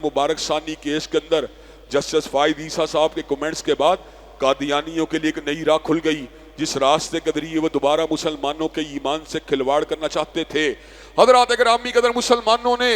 مبارک ثانی کیس کے اندر جسٹس فائد عیسیٰ صاحب کے کومنٹس کے بعد قادیانیوں کے لیے ایک نئی راہ کھل گئی، جس راستے کے ذریعے وہ دوبارہ مسلمانوں کے ایمان سے کھلواڑ کرنا چاہتے تھے۔ حضرات گرامی قدر، مسلمانوں نے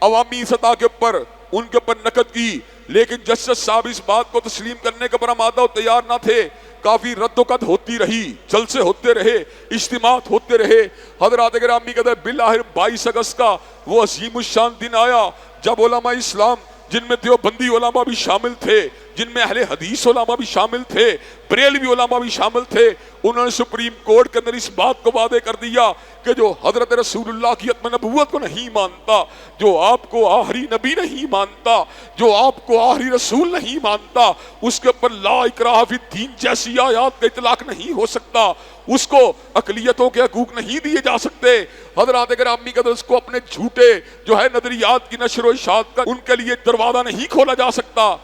عوامی سطح کے اوپر ان کے اوپر نقد کی، لیکن جسٹس صاحب اس بات کو تسلیم کرنے کے پر آمادہ و تیار نہ تھے۔ کافی رد و قد ہوتی رہی، جلسے ہوتے رہے، اجتماعات ہوتے رہے۔ حضرات گرامی قدر، بالآخر 22 اگست کا وہ عظیم الشان دن آیا جب علماء اسلام، جن میں دیوبندی علماء بھی شامل تھے، جن میں اہل حدیث علماء بھی شامل تھے، بریلوی علماء بھی شامل تھے، انہوں نے سپریم کورٹ کے اندر اس بات کو واضح کر دیا کہ جو حضرت رسول اللہ کی ختم نبوت کو نہیں مانتا، جو آپ کو آخری نبی نہیں مانتا، جو آپ کو آخری رسول نہیں مانتا، اس کے اوپر لا اکراہ فی الدین جیسی آیات کا اطلاق نہیں ہو سکتا، اس کو اقلیتوں کے حقوق نہیں دیے جا سکتے۔ حضرات گرامی قدر، اس کو اپنے جھوٹے جو ہے نظریات کی نشر و اشاعت کا ان کے لیے دروازہ نہیں کھولا جا سکتا۔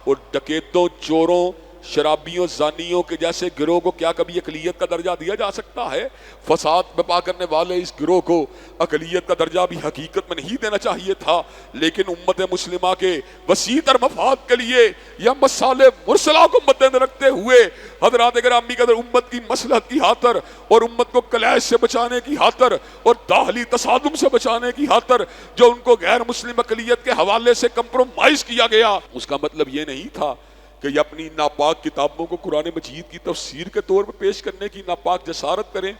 اور ڈکیتوں، چوروں، شرابیوں، زانیوں کے جیسے گروہ کو کیا کبھی اقلیت کا درجہ دیا جا سکتا ہے؟ فساد برپا کرنے والے اس گروہ کو اقلیت کا درجہ بھی حقیقت میں نہیں دینا چاہیے تھا، لیکن امت مسلمہ کے وسیع تر مفاد کے لیے یا مصالح مرسلہ کو مد نظر رکھتے ہوئے حضرات گرامی قدر امت کی مصلحت کی خاطر اور امت کو کلیش سے بچانے کی خاطر اور داخلی تصادم سے بچانے کی خاطر جو ان کو غیر مسلم اقلیت کے حوالے سے کمپرومائز کیا گیا، اس کا مطلب یہ نہیں تھا کہ یہ اپنی ناپاک کتابوں کو قرآن مجید کی تفسیر کے طور پر پیش کرنے کی ناپاک جسارت کریں۔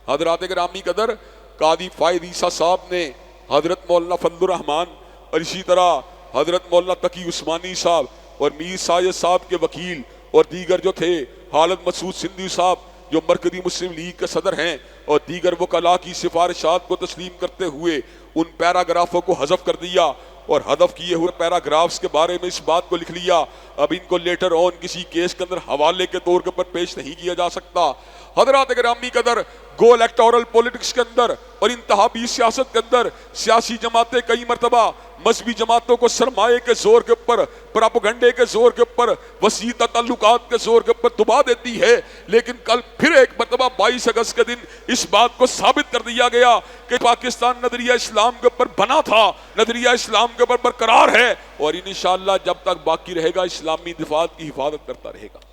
حضرات گرامی قدر، قاضی فائد عیسیٰ صاحب نے حضرت مولانا فضل الرحمان اور اسی طرح حضرت مولانا تقی عثمانی صاحب اور میر ساجد صاحب کے وکیل اور دیگر جو تھے، خالد مسعود سندھی صاحب جو مرکزی مسلم لیگ کے صدر ہیں، اور دیگر وکلاء کی سفارشات کو تسلیم کرتے ہوئے ان پیراگرافوں کو حذف کر دیا اور حذف کیے ہوئے پیراگرافز کے بارے میں اس بات کو لکھ لیا اب ان کو لیٹر آن کسی کیس کے اندر حوالے کے طور پر پیش نہیں کیا جا سکتا۔ حضرات گرامی قدر، گو الیکٹورل پولیٹکس کے اندر اور انتخابی سیاست کے اندر سیاسی جماعتیں کئی مرتبہ مذہبی جماعتوں کو سرمایے کے زور کے اوپر، پراپگنڈے کے زور کے اوپر، وسیع تعلقات کے زور کے اوپر دبا دیتی ہے، لیکن کل پھر ایک مرتبہ 22 اگست کے دن اس بات کو ثابت کر دیا گیا کہ پاکستان نظریہ اسلام کے اوپر بنا تھا، نظریہ اسلام کے اوپر برقرار ہے، اور انشاءاللہ جب تک باقی رہے گا اسلامی دفاعات کی حفاظت کرتا رہے گا۔